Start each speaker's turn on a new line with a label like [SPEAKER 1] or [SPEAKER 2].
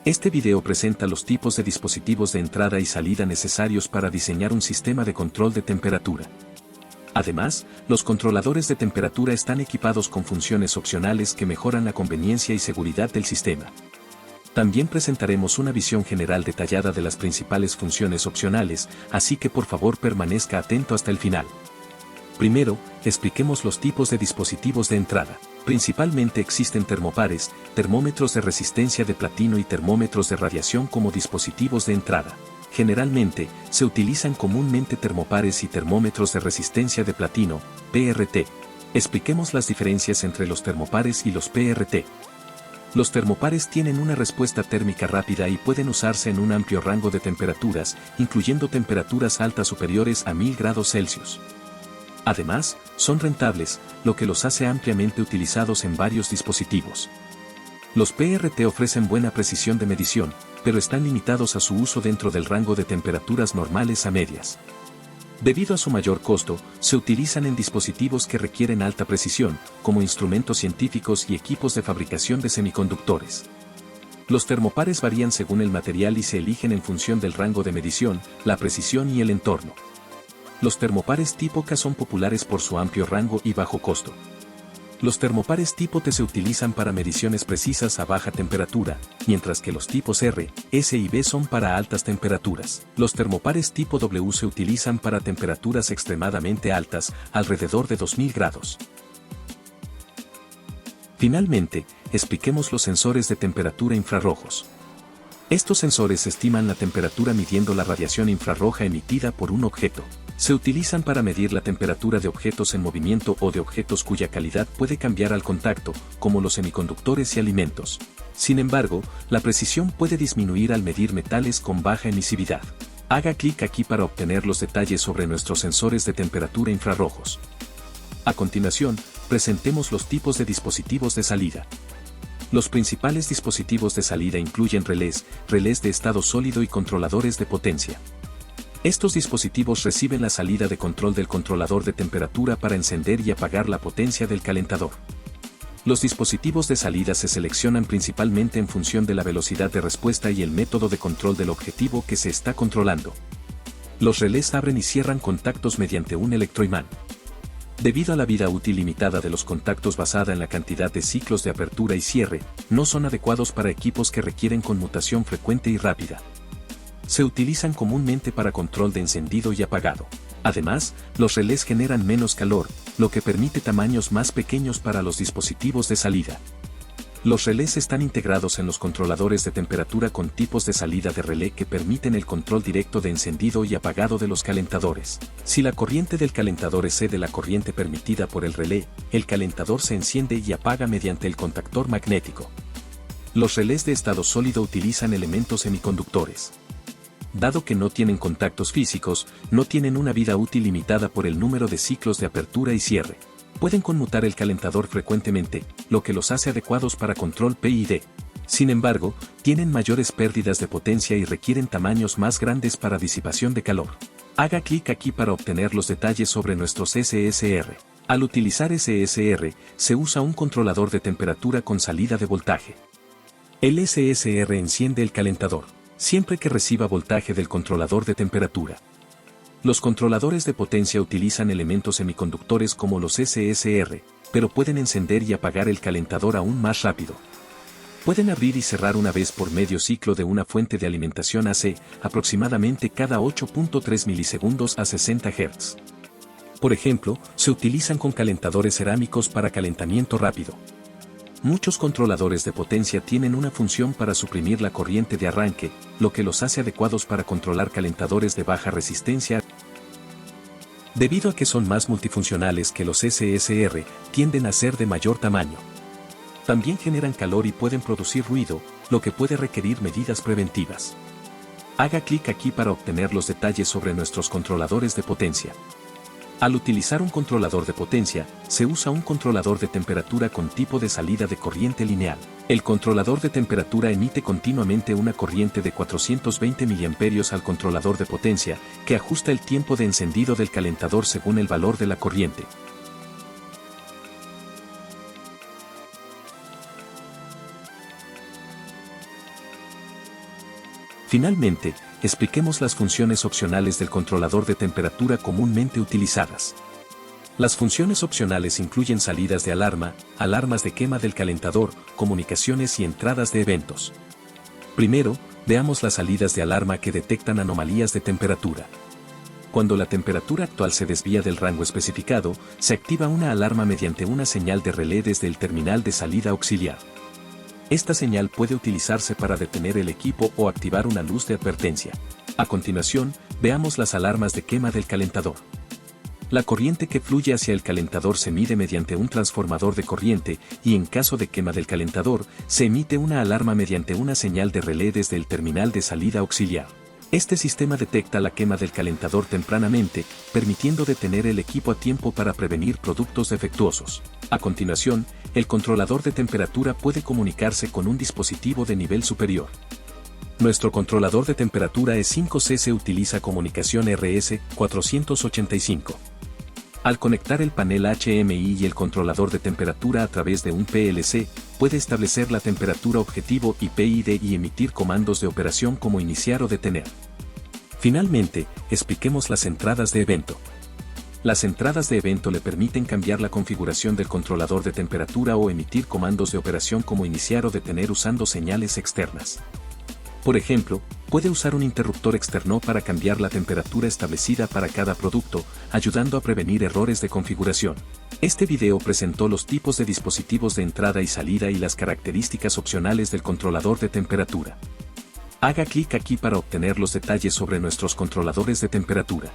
[SPEAKER 1] Este video presenta los tipos de dispositivos de entrada y salida necesarios para diseñar un sistema de control de temperatura. Además, los controladores de temperatura están equipados con funciones opcionales que mejoran la conveniencia y seguridad del sistema. También presentaremos una visión general detallada de las principales funciones opcionales, así que por favor permanezca atento hasta el final. Primero, expliquemos los tipos de dispositivos de entrada. Principalmente existen termopares, termómetros de resistencia de platino y termómetros de radiación como dispositivos de entrada. Generalmente, se utilizan comúnmente termopares y termómetros de resistencia de platino, PRT. Expliquemos las diferencias entre los termopares y los PRT. Los termopares tienen una respuesta térmica rápida y pueden usarse en un amplio rango de temperaturas, incluyendo temperaturas altas superiores a 1000 grados Celsius. Además, son rentables, lo que los hace ampliamente utilizados en varios dispositivos. Los PRT ofrecen buena precisión de medición, pero están limitados a su uso dentro del rango de temperaturas normales a medias. Debido a su mayor costo, se utilizan en dispositivos que requieren alta precisión, como instrumentos científicos y equipos de fabricación de semiconductores. Los termopares varían según el material y se eligen en función del rango de medición, la precisión y el entorno. Los termopares tipo K son populares por su amplio rango y bajo costo. Los termopares tipo T se utilizan para mediciones precisas a baja temperatura, mientras que los tipos R, S y B son para altas temperaturas. Los termopares tipo W se utilizan para temperaturas extremadamente altas, alrededor de 2000 grados. Finalmente, expliquemos los sensores de temperatura infrarrojos. Estos sensores estiman la temperatura midiendo la radiación infrarroja emitida por un objeto. Se utilizan para medir la temperatura de objetos en movimiento o de objetos cuya calidad puede cambiar al contacto, como los semiconductores y alimentos. Sin embargo, la precisión puede disminuir al medir metales con baja emisividad. Haga clic aquí para obtener los detalles sobre nuestros sensores de temperatura infrarrojos. A continuación, presentemos los tipos de dispositivos de salida. Los principales dispositivos de salida incluyen relés de estado sólido y controladores de potencia. Estos dispositivos reciben la salida de control del controlador de temperatura para encender y apagar la potencia del calentador. Los dispositivos de salida se seleccionan principalmente en función de la velocidad de respuesta y el método de control del objetivo que se está controlando. Los relés abren y cierran contactos mediante un electroimán. Debido a la vida útil limitada de los contactos basada en la cantidad de ciclos de apertura y cierre, no son adecuados para equipos que requieren conmutación frecuente y rápida. Se utilizan comúnmente para control de encendido y apagado. Además, los relés generan menos calor, lo que permite tamaños más pequeños para los dispositivos de salida. Los relés están integrados en los controladores de temperatura con tipos de salida de relé que permiten el control directo de encendido y apagado de los calentadores. Si la corriente del calentador excede la corriente permitida por el relé, el calentador se enciende y apaga mediante el contactor magnético. Los relés de estado sólido utilizan elementos semiconductores. Dado que no tienen contactos físicos, no tienen una vida útil limitada por el número de ciclos de apertura y cierre. Pueden conmutar el calentador frecuentemente, lo que los hace adecuados para control PID. Sin embargo, tienen mayores pérdidas de potencia y requieren tamaños más grandes para disipación de calor. Haga clic aquí para obtener los detalles sobre nuestros SSR. Al utilizar SSR, se usa un controlador de temperatura con salida de voltaje. El SSR enciende el calentador siempre que reciba voltaje del controlador de temperatura. Los controladores de potencia utilizan elementos semiconductores como los SSR, pero pueden encender y apagar el calentador aún más rápido. Pueden abrir y cerrar una vez por medio ciclo de una fuente de alimentación AC, aproximadamente cada 8.3 milisegundos a 60 Hz. Por ejemplo, se utilizan con calentadores cerámicos para calentamiento rápido. Muchos controladores de potencia tienen una función para suprimir la corriente de arranque, lo que los hace adecuados para controlar calentadores de baja resistencia. Debido a que son más multifuncionales que los SSR, tienden a ser de mayor tamaño. También generan calor y pueden producir ruido, lo que puede requerir medidas preventivas. Haga clic aquí para obtener los detalles sobre nuestros controladores de potencia. Al utilizar un controlador de potencia, se usa un controlador de temperatura con tipo de salida de corriente lineal. El controlador de temperatura emite continuamente una corriente de 420 mA al controlador de potencia, que ajusta el tiempo de encendido del calentador según el valor de la corriente. Finalmente, expliquemos las funciones opcionales del controlador de temperatura comúnmente utilizadas. Las funciones opcionales incluyen salidas de alarma, alarmas de quema del calentador, comunicaciones y entradas de eventos. Primero, veamos las salidas de alarma que detectan anomalías de temperatura. Cuando la temperatura actual se desvía del rango especificado, se activa una alarma mediante una señal de relé desde el terminal de salida auxiliar. Esta señal puede utilizarse para detener el equipo o activar una luz de advertencia. A continuación, veamos las alarmas de quema del calentador. La corriente que fluye hacia el calentador se mide mediante un transformador de corriente y en caso de quema del calentador, se emite una alarma mediante una señal de relé desde el terminal de salida auxiliar. Este sistema detecta la quema del calentador tempranamente, permitiendo detener el equipo a tiempo para prevenir productos defectuosos. A continuación, el controlador de temperatura puede comunicarse con un dispositivo de nivel superior. Nuestro controlador de temperatura E5C se utiliza comunicación RS-485. Al conectar el panel HMI y el controlador de temperatura a través de un PLC, puede establecer la temperatura objetivo y PID y emitir comandos de operación como iniciar o detener. Finalmente, expliquemos las entradas de evento. Las entradas de evento le permiten cambiar la configuración del controlador de temperatura o emitir comandos de operación como iniciar o detener usando señales externas. Por ejemplo, puede usar un interruptor externo para cambiar la temperatura establecida para cada producto, ayudando a prevenir errores de configuración. Este video presentó los tipos de dispositivos de entrada y salida y las características opcionales del controlador de temperatura. Haga clic aquí para obtener los detalles sobre nuestros controladores de temperatura.